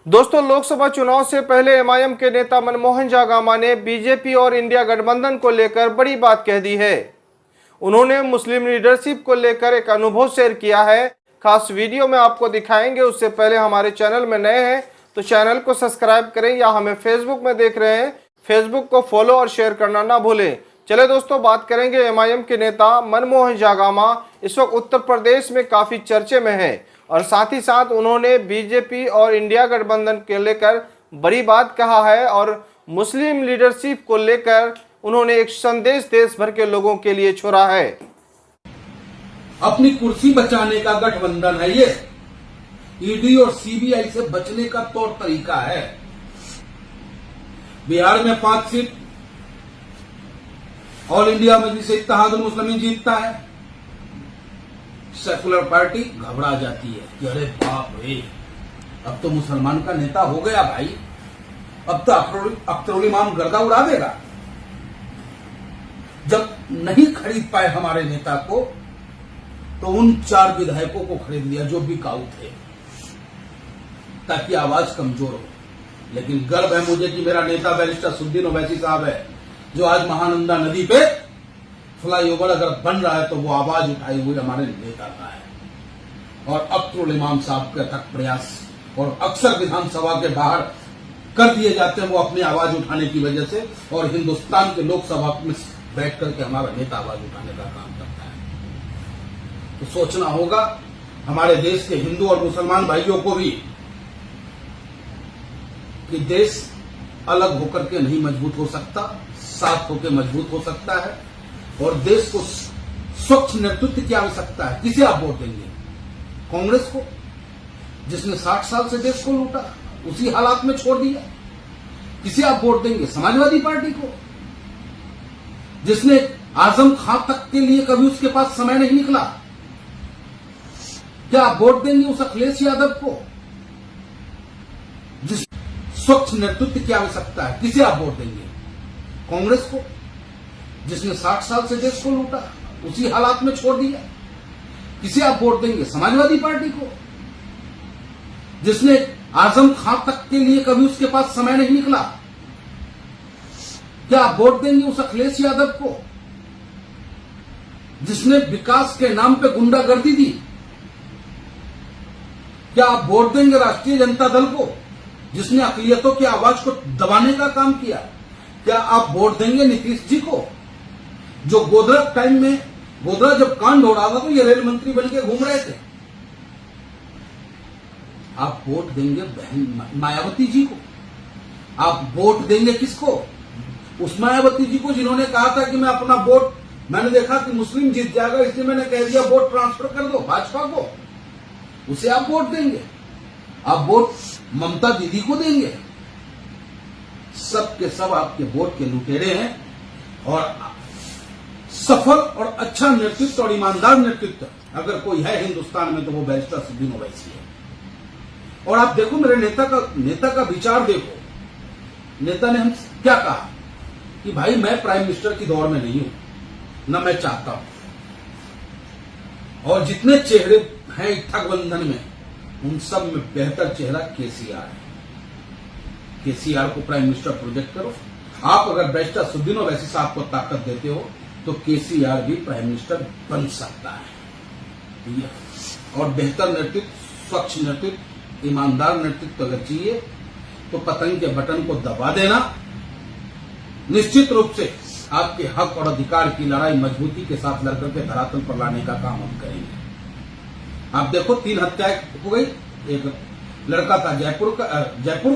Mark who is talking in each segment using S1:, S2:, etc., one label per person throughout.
S1: दोस्तों, लोकसभा चुनाव से पहले एमआईएम के नेता मनमोहन जागामा ने बीजेपी और इंडिया गठबंधन को लेकर बड़ी बात कह दी है। उन्होंने मुस्लिम लीडरशिप को लेकर एक अनुभव शेयर किया है। खास वीडियो में आपको दिखाएंगे। उससे पहले हमारे चैनल में नए हैं तो चैनल को सब्सक्राइब करें, या हमें फेसबुक में देख रहे हैं फेसबुक को फॉलो और शेयर करना ना भूलें। चले दोस्तों, बात करेंगे एमआईएम के नेता मनमोहन जागामा इस वक्त उत्तर प्रदेश में काफी चर्चे में है, और साथ ही साथ उन्होंने बीजेपी और इंडिया गठबंधन के लेकर बड़ी बात कहा है, और मुस्लिम लीडरशिप को लेकर उन्होंने एक संदेश देश भर के लोगों के लिए छोड़ा है।
S2: अपनी कुर्सी बचाने का गठबंधन है ये। ईडी और सीबीआई से बचने का तौर तरीका है। बिहार में 5 सीट ऑल इंडिया मजलिस इत्तेहादुल मुस्लिमीन जीतता है। सेकुलर पार्टी घबरा जाती है कि अरे बाप रे, अब तो मुसलमान का नेता हो गया भाई, अब तो अख्तरुल इमाम गर्दा उड़ा देगा। जब नहीं खरीद पाए हमारे नेता को तो उन 4 विधायकों को खरीद लिया जो बिकाऊ थे, ताकि आवाज कमजोर हो। लेकिन गर्व है मुझे कि मेरा नेता बैरिस्टर असदुद्दीन ओवैसी साहब है, जो आज महानंदा नदी पे फ्लाईओवर अगर बन रहा है तो वो आवाज उठाए हुए हमारे नेता का है। और अख्तरुल इमाम साहब के तक प्रयास और अक्सर विधानसभा के बाहर कर दिए जाते हैं वो अपनी आवाज उठाने की वजह से, और हिंदुस्तान के लोकसभा में बैठ करके हमारा नेता आवाज उठाने का काम करता है। तो सोचना होगा हमारे देश के हिंदू और मुसलमान भाइयों को भी कि देश अलग होकर के नहीं मजबूत हो सकता, साथ होकर मजबूत हो सकता है। और देश को स्वच्छ नेतृत्व की आवश्यकता है। किसे आप वोट देंगे? कांग्रेस को, जिसने 60 साल से देश को लूटा, उसी हालात में छोड़ दिया? किसे आप वोट देंगे? समाजवादी पार्टी को, जिसने आजम खां तक के लिए कभी उसके पास समय नहीं निकला? क्या आप वोट देंगे उस अखिलेश यादव को, जिस स्वच्छ नेतृत्व की आवश्यकता है? किसे आप वोट देंगे? कांग्रेस को, जिसने 60 साल से देश को लूटा, उसी हालात में छोड़ दिया? किसे आप वोट देंगे? समाजवादी पार्टी को, जिसने आजम खां तक के लिए कभी उसके पास समय नहीं निकला? क्या आप वोट देंगे उस अखिलेश यादव को, जिसने विकास के नाम पे गुंडागर्दी दी? क्या आप वोट देंगे राष्ट्रीय जनता दल को, जिसने अकलियतों की आवाज को दबाने का काम किया? क्या आप वोट देंगे नीतीश जी को, जो गोधरा टाइम में, गोधरा जब कांड हो रहा था तो ये रेल मंत्री बन के घूम रहे थे? आप वोट देंगे बहन मायावती जी को? आप वोट देंगे किसको? उस मायावती जी को जिन्होंने कहा था कि मैं अपना वोट, मैंने देखा कि मुस्लिम जीत जाएगा इसलिए मैंने कह दिया वोट ट्रांसफर कर दो भाजपा को, उसे आप वोट देंगे? आप वोट ममता दीदी को देंगे? सब के सब आपके वोट के लुटेरे हैं। और सफल और अच्छा नेतृत्व और ईमानदार नेतृत्व अगर कोई है हिंदुस्तान में तो वो बैरिस्टर असदुद्दीन ओवैसी है। और आप देखो मेरे नेता का विचार देखो। नेता ने हम क्या कहा कि भाई मैं प्राइम मिनिस्टर की दौड़ में नहीं हूं, न मैं चाहता हूं, और जितने चेहरे हैं गठबंधन में उन सब में बेहतर चेहरा केसीआर है। केसीआर को प्राइम मिनिस्टर प्रोजेक्ट करो। आप अगर बैरिस्टर असदुद्दीन ओवैसी साहब को ताकत देते हो तो केसीआर भी प्राइम मिनिस्टर बन सकता है। और बेहतर नेतृत्व, स्वच्छ नेतृत्व, ईमानदार नेतृत्व अगर चाहिए तो पतंग के बटन को दबा देना। निश्चित रूप से आपके हक और अधिकार की लड़ाई मजबूती के साथ लड़कर के धरातल पर लाने का काम हम करेंगे। आप देखो 3 हत्याएं हो गई। एक लड़का था जयपुर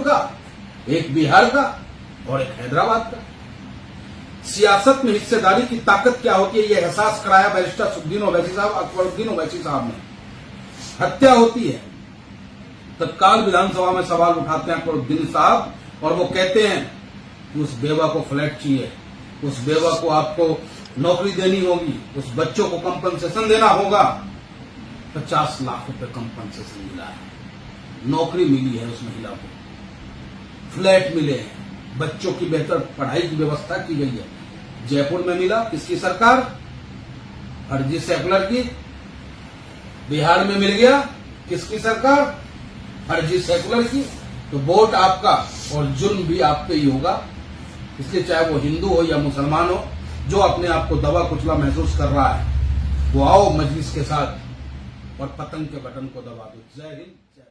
S2: का, एक बिहार का और एक हैदराबाद का। सियासत में हिस्सेदारी की ताकत क्या होती है, यह एहसास कराया बैरिस्टर असदुद्दीन ओवैसी साहब, अकबरुद्दीन ओवैसी साहब ने। हत्या होती है, तत्काल विधानसभा में सवाल उठाते हैं अकबरुद्दीन साहब, और वो कहते हैं कि उस बेवा को फ्लैट चाहिए, उस बेवा को आपको नौकरी देनी होगी, उस बच्चों को कंपनसेशन देना होगा। 50 लाख रुपए कंपनसेशन मिला है, नौकरी मिली है उस महिला को, फ्लैट मिले हैं, बच्चों की बेहतर पढ़ाई की व्यवस्था की गई है। जयपुर में मिला किसकी सरकार? अरजी सेकुलर की। बिहार में मिल गया किसकी सरकार? अरजी सेकुलर की। तो वोट आपका और जुल्म भी आप पे ही होगा। इसलिए चाहे वो हिंदू हो या मुसलमान हो, जो अपने आप को दबा कुचला महसूस कर रहा है, वो आओ मजलिस के साथ और पतंग के बटन को दबा दो। जय हिंद।